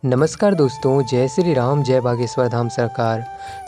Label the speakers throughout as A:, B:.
A: नमस्कार दोस्तों, जय श्री राम, जय बागेश्वर धाम सरकार।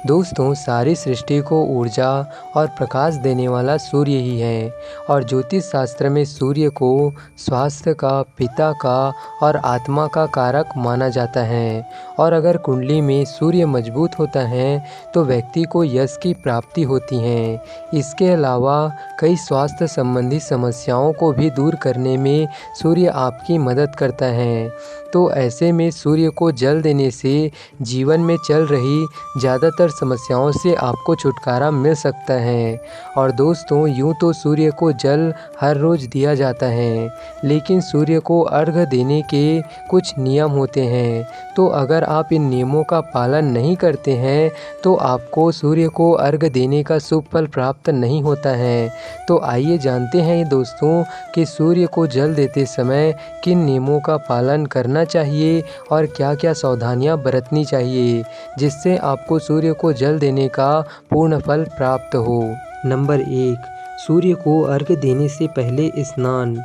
A: दोस्तों, सारी सृष्टि को ऊर्जा और प्रकाश देने वाला सूर्य ही है और ज्योतिष शास्त्र में सूर्य को स्वास्थ्य का, पिता का और आत्मा का कारक माना जाता है। और अगर कुंडली में सूर्य मजबूत होता है तो व्यक्ति को यश की प्राप्ति होती है। इसके अलावा कई स्वास्थ्य संबंधी समस्याओं को भी दूर करने में सूर्य आपकी मदद करता है। तो ऐसे में सूर्य को जल देने से जीवन में चल रही ज़्यादातर समस्याओं से आपको छुटकारा मिल सकता है। और दोस्तों, यूँ तो सूर्य को जल हर रोज़ दिया जाता है, लेकिन सूर्य को अर्घ्य देने के कुछ नियम होते हैं। तो अगर आप इन नियमों का पालन नहीं करते हैं तो आपको सूर्य को अर्घ्य देने का शुभ फल प्राप्त नहीं होता है। तो आइए जानते हैं दोस्तों कि सूर्य को जल देते समय किन नियमों का पालन करना चाहिए और क्या क्या सावधानियां बरतनी चाहिए, जिससे आपको सूर्य को जल देने का पूर्ण फल प्राप्त हो। नंबर 1, सूर्य को अर्घ्य देने से पहले स्नान।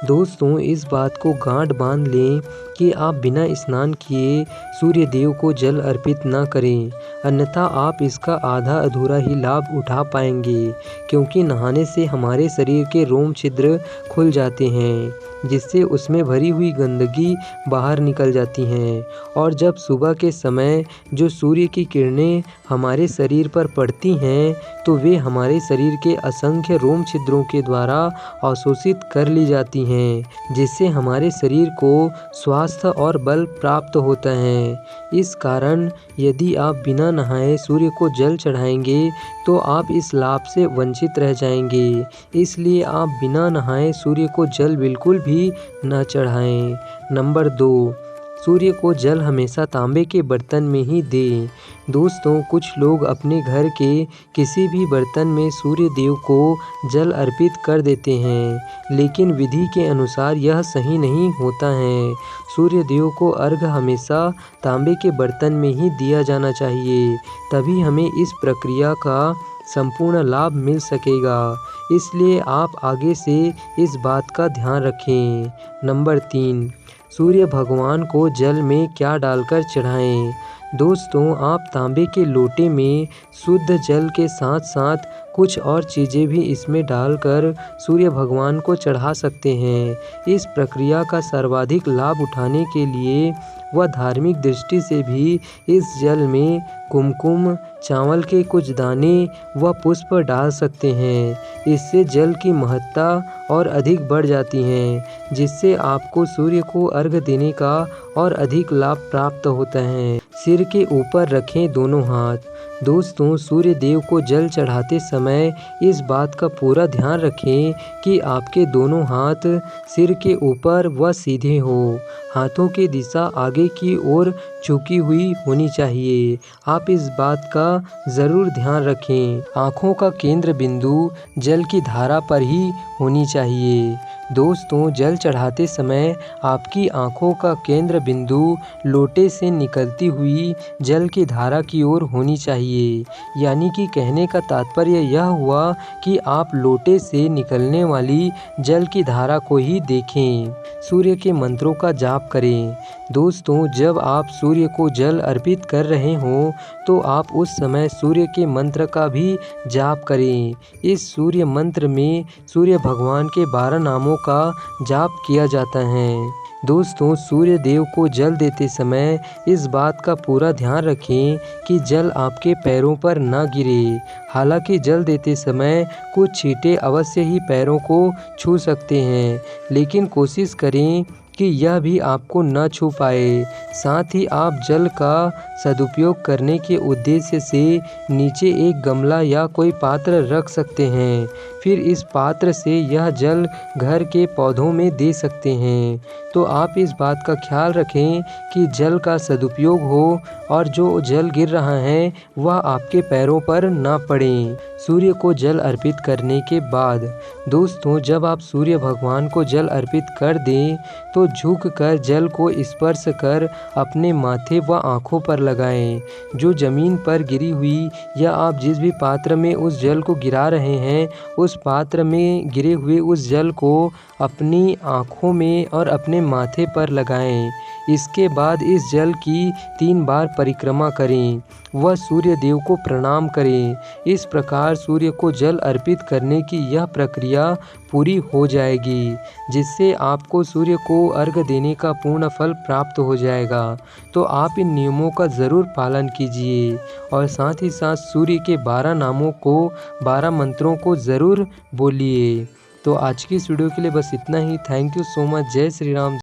A: दोस्तों, इस बात को गांठ बांध लें कि आप बिना स्नान किए सूर्य देव को जल अर्पित न करें, अन्यथा आप इसका आधा अधूरा ही लाभ उठा पाएंगे। क्योंकि नहाने से हमारे शरीर के रोम छिद्र खुल जाते हैं, जिससे उसमें भरी हुई गंदगी बाहर निकल जाती हैं। और जब सुबह के समय जो सूर्य की किरणें हमारे शरीर पर पड़ती हैं तो वे हमारे शरीर के असंख्य रोम छिद्रों के द्वारा अवशोषित कर ली जाती हैं, जिससे हमारे शरीर को स्वास्थ्य और बल प्राप्त होता है। इस कारण यदि आप बिना नहाए सूर्य को जल चढ़ाएंगे तो आप इस लाभ से वंचित रह जाएंगे। इसलिए आप बिना नहाए सूर्य को जल बिल्कुल भी न चढ़ाएं। नंबर 2, सूर्य को जल हमेशा तांबे के बर्तन में ही दें। दोस्तों, कुछ लोग अपने घर के किसी भी बर्तन में सूर्य देव को जल अर्पित कर देते हैं, लेकिन विधि के अनुसार यह सही नहीं होता है। सूर्य देव को अर्घ्य हमेशा तांबे के बर्तन में ही दिया जाना चाहिए, तभी हमें इस प्रक्रिया का संपूर्ण लाभ मिल सकेगा। इसलिए आप आगे से इस बात का ध्यान रखें। नंबर 3, सूर्य भगवान को जल में क्या डालकर चढ़ाएं। दोस्तों, आप तांबे के लोटे में शुद्ध जल के साथ साथ कुछ और चीज़ें भी इसमें डालकर सूर्य भगवान को चढ़ा सकते हैं। इस प्रक्रिया का सर्वाधिक लाभ उठाने के लिए वह धार्मिक दृष्टि से भी इस जल में कुमकुम, चावल के कुछ दाने व पुष्प डाल सकते हैं। इससे जल की महत्ता और अधिक बढ़ जाती है, जिससे आपको सूर्य को अर्घ्य देने का और अधिक लाभ प्राप्त होता है। सिर के ऊपर रखें दोनों हाथ। दोस्तों, सूर्य देव को जल चढ़ाते समय इस बात का पूरा ध्यान रखें कि आपके दोनों हाथ सिर के ऊपर व सीधे हों। हाथों की दिशा आगे की ओर झुकी हुई होनी चाहिए। आप इस बात का ज़रूर ध्यान रखें। आँखों का केंद्र बिंदु जल की धारा पर ही होनी चाहिए। दोस्तों, जल चढ़ाते समय आपकी आँखों का केंद्र बिंदु लोटे से निकलती हुई जल की धारा की ओर होनी चाहिए। यानी कि कहने का तात्पर्य यह हुआ कि आप लोटे से निकलने वाली जल की धारा को ही देखें। सूर्य के मंत्रों का जाप करें। दोस्तों, जब आप सूर्य को जल अर्पित कर रहे हों तो आप उस समय सूर्य के मंत्र का भी जाप करें। इस सूर्य मंत्र में सूर्य भगवान के 12 नामों का जाप किया जाता है। दोस्तों, सूर्य देव को जल देते समय इस बात का पूरा ध्यान रखें कि जल आपके पैरों पर न गिरे। हालांकि जल देते समय कुछ छींटे अवश्य ही पैरों को छू सकते हैं, लेकिन कोशिश करें कि यह भी आपको न छू पाए। साथ ही आप जल का सदुपयोग करने के उद्देश्य से नीचे एक गमला या कोई पात्र रख सकते हैं। फिर इस पात्र से यह जल घर के पौधों में दे सकते हैं। तो आप इस बात का ख्याल रखें कि जल का सदुपयोग हो और जो जल गिर रहा है वह आपके पैरों पर ना पड़े। सूर्य को जल अर्पित करने के बाद दोस्तों, जब आप सूर्य भगवान को जल अर्पित कर दें तो झुककर जल को स्पर्श कर अपने माथे व आँखों पर लगाएं। जो ज़मीन पर गिरी हुई या आप जिस भी पात्र में उस जल को गिरा रहे हैं, उस पात्र में गिरे हुए उस जल को अपनी आँखों में और अपने माथे पर लगाएं। इसके बाद इस जल की 3 बार परिक्रमा करें व सूर्य देव को प्रणाम करें। इस प्रकार सूर्य को जल अर्पित करने की यह प्रक्रिया पूरी हो जाएगी, जिससे आपको सूर्य को अर्घ देने का पूर्ण फल प्राप्त हो जाएगा। तो आप इन नियमों का ज़रूर पालन कीजिए और साथ ही साथ सूर्य के 12 नामों को 12 मंत्रों को ज़रूर बोलिए। तो आज की इस वीडियो के लिए बस इतना ही। Thank you so much. जय श्री राम।